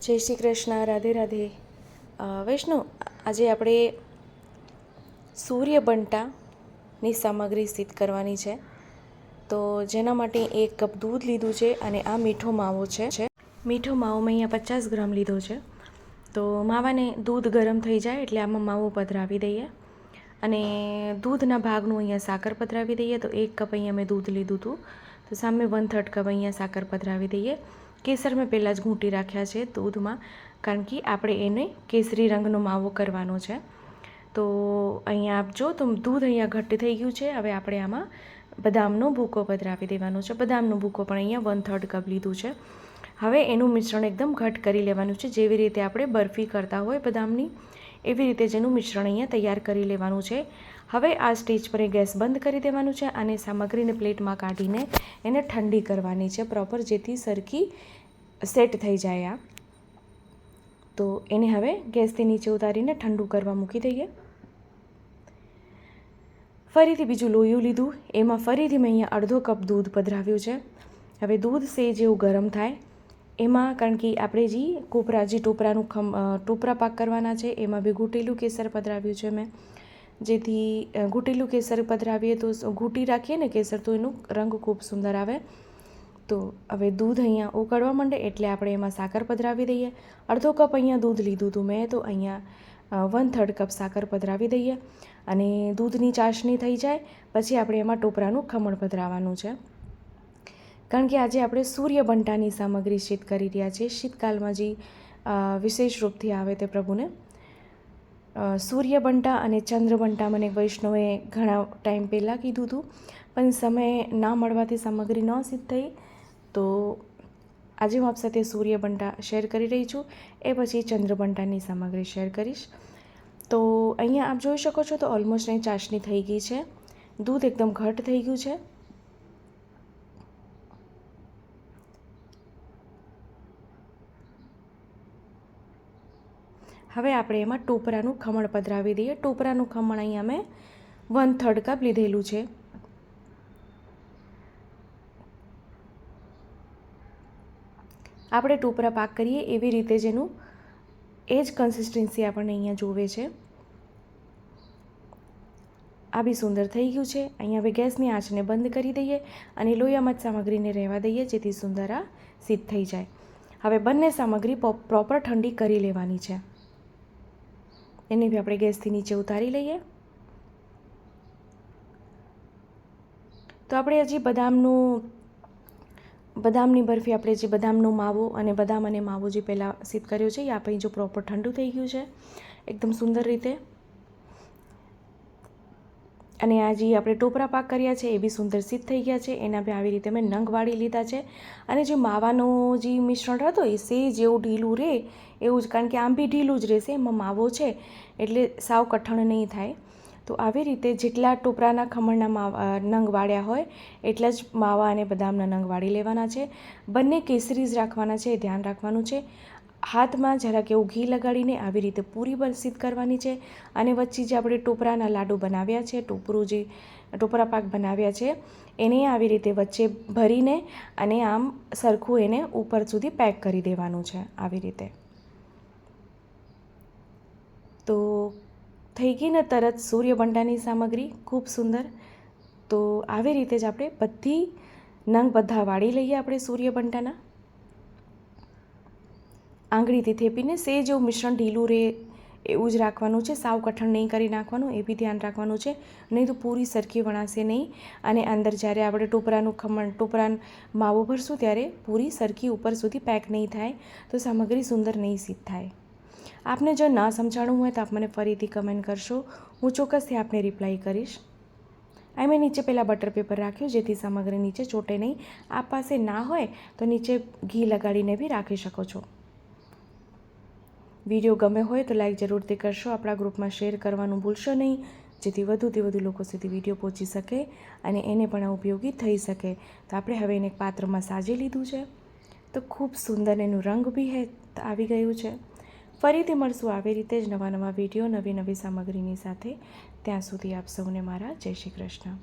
જય શ્રી કૃષ્ણ. રાધે રાધે. વૈષ્ણુ, આજે આપણે સૂર્યબંટાની સામગ્રી સિદ્ધ કરવાની છે. તો જેના માટે 1 કપ દૂધ લીધું છે અને આ મીઠો માવો છે. મીઠો માવો મેં અહીંયા 50 ગ્રામ લીધો છે. તો માવાને દૂધ ગરમ થઈ જાય એટલે આમાં માવો પધરાવી દઈએ અને દૂધના ભાગનું અહીંયા સાકર પધરાવી દઈએ. તો 1 કપ અહીંયા મેં દૂધ લીધું હતું, તો સામે 1/3 કપ અહીંયા સાકર પધરાવી દઈએ. કેસર મેં પહેલાં જ ઘૂંટી રાખ્યા છે દૂધમાં, કારણ કે આપણે એને કેસરી રંગનો માવો કરવાનો છે. તો અહીંયા આપ જો તો દૂધ અહીંયા ઘટ્ટ થઈ ગયું છે. હવે આપણે આમાં બદામનો ભૂકો પધરાવી દેવાનો છે. બદામનો ભૂકો પણ અહીંયા 1/3 કપ લીધું છે. હવે એનું મિશ્રણ એકદમ ઘટ્ટ કરી લેવાનું છે. જેવી રીતે આપણે બરફી કરતા હોય બદામની, એવી રીતે જ એનું મિશ્રણ અહીંયા તૈયાર કરી લેવાનું છે. હવે આ સ્ટેજ પર ગેસ બંધ કરી દેવાનું છે અને સામગ્રીને પ્લેટમાં કાઢીને એને ઠંડી કરવાની છે પ્રોપર, જેથી સરખી સેટ થઈ જાય. તો એને હવે ગેસથી નીચે ઉતારીને ઠંડુ કરવા મૂકી દઈએ. ફરીથી બીજું લોયું લીધું, એમાં ફરીથી મેં અહીંયા 1/2 કપ દૂધ પધરાવ્યું છે. હવે દૂધ સે જેવું ગરમ થાય એમાં, કારણ કે આપણે ટોપરા પાક કરવાના છે, એમાં બી ઘૂંટેલું કેસર પધરાવ્યું છે મેં. જેથી ઘૂંટેલું કેસર પધરાવીએ તો ઘૂંટી રાખીએ ને કેસર, તો એનું રંગ ખૂબ સુંદર આવે. તો હવે દૂધ અહીંયા ઉકળવા માંડે એટલે આપણે એમાં સાકર પધરાવી દઈએ. 1/2 કપ અહીંયા દૂધ લીધું હતું મેં, તો અહીંયા 1/3 કપ સાકર પધરાવી દઈએ અને દૂધની ચાસણી થઈ જાય પછી આપણે એમાં ટોપરાનું ખમણ પધરાવવાનું છે. કારણ કે આજે આપણે સૂર્યબંટાની સામગ્રી સિદ્ધ કરી રહ્યા છીએ. શીતકાલમાં જે વિશેષ રૂપથી આવે તે પ્રભુને સૂર્યબંટા અને ચંદ્રબંટા મને વૈષ્ણવે ઘણા ટાઈમ પહેલાં કીધું હતું, પણ સમય ના મળવાથી સામગ્રી ન સિદ્ધ થઈ. તો આજે હું આપ સાથે સૂર્યબંટા શેર કરી રહી છું, એ પછી ચંદ્રબંટાની સામગ્રી શેર કરીશ. તો અહીંયા આપ જોઈ શકો છો તો ઓલમોસ્ટ અહીં ચાસણી થઈ ગઈ છે. દૂધ એકદમ ઘટ્ટ થઈ ગયું છે. હવે આપણે એમાં ટોપરાનું ખમણ પધરાવી દઈએ. ટોપરાનું ખમણ અહીંયા મેં 1/3 કપ લીધેલું છે. આપણે ટોપરા પાક કરીએ એવી રીતે જ એનું એ જ કન્સિસ્ટન્સી આપણને અહીંયા જોવે છે. આ બી સુંદર થઈ ગયું છે. અહીંયા હવે ગેસની આંચને બંધ કરી દઈએ અને લોયામાં જ સામગ્રીને રહેવા દઈએ, જેથી સુંદર આ સિદ્ધ થઈ જાય. હવે બંને સામગ્રી પ્રોપર ઠંડી કરી લેવાની છે. એને બી આપણે ગેસથી નીચે ઉતારી લઈએ. તો આપણે હજી બદામની બરફી, આપણે જે બદામનો માવો અને બદામ અને માવો જે પહેલાં સિદ્ધ કર્યો છે, એ આપણે જો પ્રોપર ઠંડુ થઈ ગયું છે એકદમ સુંદર રીતે. અને આ જે આપણે ટોપરા પાક કર્યા છે એ બી સુંદર સિદ્ધ થઈ ગયા છે. એના બી આવી રીતે મેં નંગ વાળી લીધા છે. અને જે માવાનું જે મિશ્રણ હતો એ જેવું ઢીલું રહે એવું જ, કારણ કે આમ બી ઢીલું જ રહેશે, એમાં માવો છે એટલે સાવ કઠણ નહીં થાય. તો આવી રીતે જેટલા ટોપરાના ખમણના નંગ વાળ્યા હોય એટલા જ માવા અને બદામના નંગ વાળી લેવાના છે. બંને કેસરી જ રાખવાના છે, એ ધ્યાન રાખવાનું છે. હાથમાં જરાક એવું ઘી લગાડીને આવી રીતે પૂરી સિદ્ધ કરવાની છે. અને વચ્ચે જે આપણે ટોપરાના લાડુ બનાવ્યા છે, ટોપરા પાક બનાવ્યા છે, એને આવી રીતે વચ્ચે ભરીને અને આમ સરખું એને ઉપર સુધી પેક કરી દેવાનું છે આવી રીતે. તો થઈ ગઈ ને તરત સૂર્યબંટાની સામગ્રી ખૂબ સુંદર. તો આવી રીતે જ આપણે બધી નંગ બધા વાળી લઈએ. આપણે સૂર્યબંટાના આંગળીથી થેપીને જેવું મિશ્રણ ઢીલું રહે એવું જ રાખવાનું છે. સાવ કઠણ નહીં કરી નાખવાનું, એ બી ધ્યાન રાખવાનું છે. નહીં તો પૂરી સરખી વણાશે નહીં અને અંદર જ્યારે આપણે ટોપરા માવો ભરશું ત્યારે પૂરી સરખી ઉપર સુધી પેક નહીં થાય, તો સામગ્રી સુંદર નહીં સિદ્ધ થાય. આપને જો ના સમજાણું હોય તો આપ મને ફરીથી કમેન્ટ કરશો, હું ચોક્કસથી આપને રિપ્લાય કરીશ. મેં નીચે પહેલાં બટર પેપર રાખ્યું જેથી સામગ્રી નીચે ચોટે નહીં. આપ પાસે ના હોય તો નીચે ઘી લગાડીને બી રાખી શકો છો. વિડીયો ગમે હોય તો લાઈક જરૂરથી કરશો. આપણા ગ્રુપમાં શેર કરવાનું ભૂલશો નહીં, જેથી વધુથી વધુ લોકો સુધી વિડીયો પહોંચી શકે અને એને પણ ઉપયોગી થઈ શકે. તો આપણે હવે એને એક પાત્રમાં સાજી લીધું છે. તો ખૂબ સુંદર એનું રંગ બી આવી ગયું છે. ફરીથી મળશું આવી રીતે જ નવા વિડીયો, નવી સામગ્રીની સાથે. ત્યાં સુધી આપ સૌને મારા જય શ્રી કૃષ્ણ.